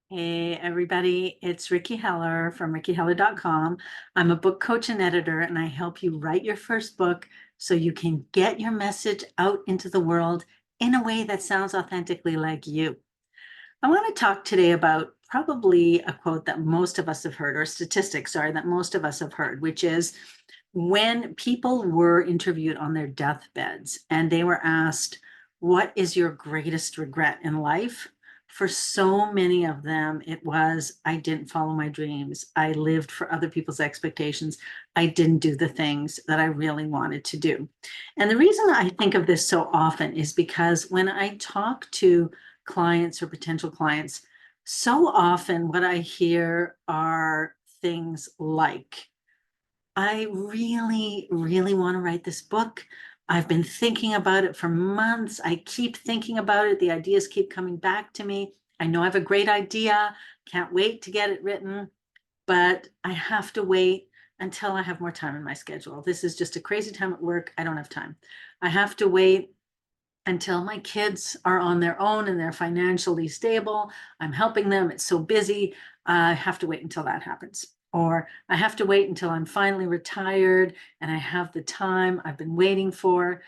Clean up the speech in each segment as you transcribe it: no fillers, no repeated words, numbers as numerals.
Hey, everybody, it's Rikki Heller from rikkiheller.com. I'm a book coach and editor, and I help you write your first book so you can get your message out into the world in a way that sounds authentically like you. I want to talk today about probably a quote that most of us have heard, or statistics, sorry, that most of us have heard, which is when people were interviewed on their deathbeds and they were asked, "What is your greatest regret in life?" For so many of them, it was, "I didn't follow my dreams. I lived for other people's expectations. I didn't do the things that I really wanted to do." And the reason I think of this so often is because when I talk to clients or potential clients, so often what I hear are things like, "I really, really want to write this book. I've been thinking about it for months. I keep thinking about it. The ideas keep coming back to me. I know I have a great idea. Can't wait to get it written, but I have to wait until I have more time in my schedule. This is just a crazy time at work. I don't have time. I have to wait until my kids are on their own and they're financially stable. I'm helping them. It's so busy. I have to wait until that happens. Or I have to wait until I'm finally retired and I have the time I've been waiting for."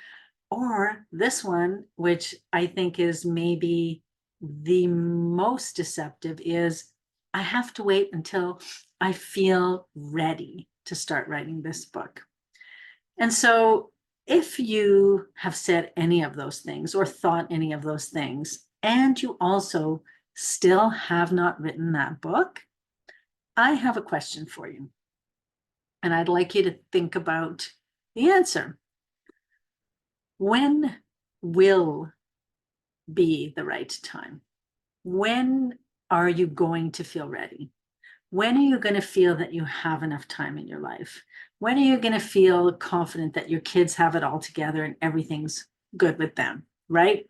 Or this one, which I think is maybe the most deceptive, is, "I have to wait until I feel ready to start writing this book." And so, if you have said any of those things or thought any of those things, and you also still have not written that book, I have a question for you. And I'd like you to think about the answer. When will be the right time? When are you going to feel ready? When are you going to feel that you have enough time in your life? When are you going to feel confident that your kids have it all together and everything's good with them, right?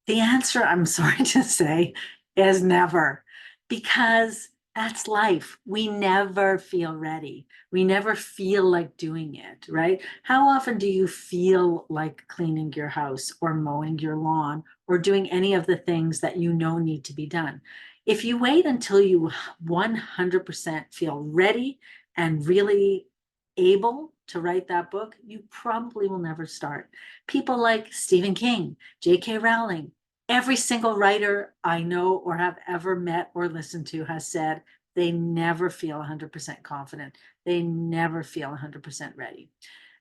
The answer, I'm sorry to say, is never, because that's life. We never feel ready. We never feel like doing it, right? How often do you feel like cleaning your house or mowing your lawn or doing any of the things that you know need to be done? If you wait until you 100% feel ready and really able to write that book, you probably will never start. People like Stephen King, J.K. Rowling, every single writer I know or have ever met or listened to has said they never feel 100% confident. They never feel 100% ready.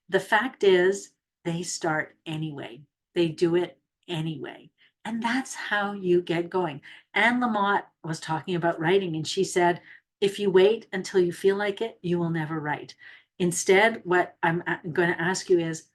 The fact is, they start anyway. They do it anyway. And that's how you get going. Anne Lamott was talking about writing, and she said, "If you wait until you feel like it, you will never write." Instead, what I'm going to ask you is,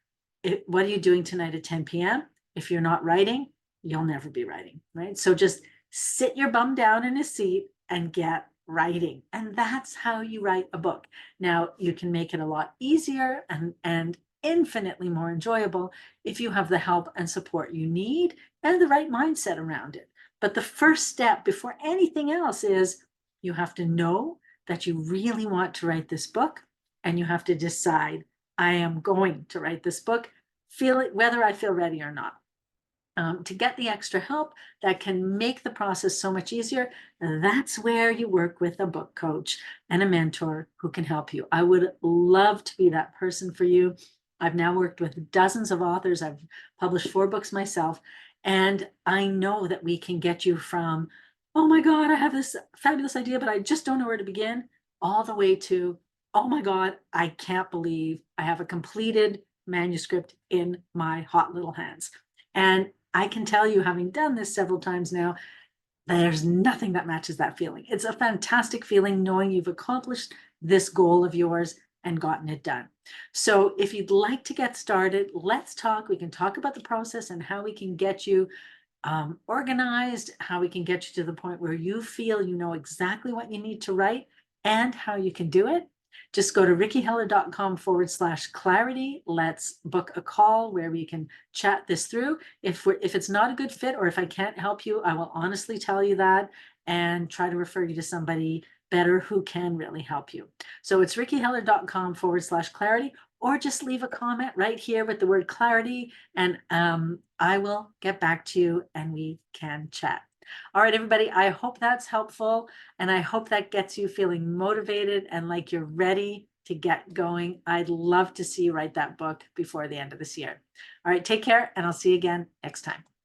what are you doing tonight at 10 p.m.? If you're not writing, you'll never be writing, right? So just sit your bum down in a seat and get writing. And that's how you write a book. Now, you can make it a lot easier and infinitely more enjoyable if you have the help and support you need and the right mindset around it. But the first step before anything else is you have to know that you really want to write this book, and you have to decide, "I am going to write this book, feel it whether I feel ready or not." To get the extra help that can make the process so much easier, that's where you work with a book coach and a mentor who can help you. I would love to be that person for you. I've now worked with dozens of authors. I've published 4 books myself, and I know that we can get you from, "Oh my God, I have this fabulous idea, but I just don't know where to begin," all the way to, "Oh my God, I can't believe I have a completed manuscript in my hot little hands." And I can tell you, having done this several times now, there's nothing that matches that feeling. It's a fantastic feeling knowing you've accomplished this goal of yours and gotten it done. So if you'd like to get started, let's talk. We can talk about the process and how we can get you organized, how we can get you to the point where you feel you know exactly what you need to write and how you can do it. Just go to rikkiheller.com/clarity. Let's book a call where we can chat this through. If it's not a good fit, or if I can't help you, I will honestly tell you that and try to refer you to somebody better who can really help you. So it's rikkiheller.com/clarity, or just leave a comment right here with the word clarity, and I will get back to you and we can chat. All right, everybody, I hope that's helpful, and I hope that gets you feeling motivated and like you're ready to get going. I'd love to see you write that book before the end of this year. All right, take care, and I'll see you again next time.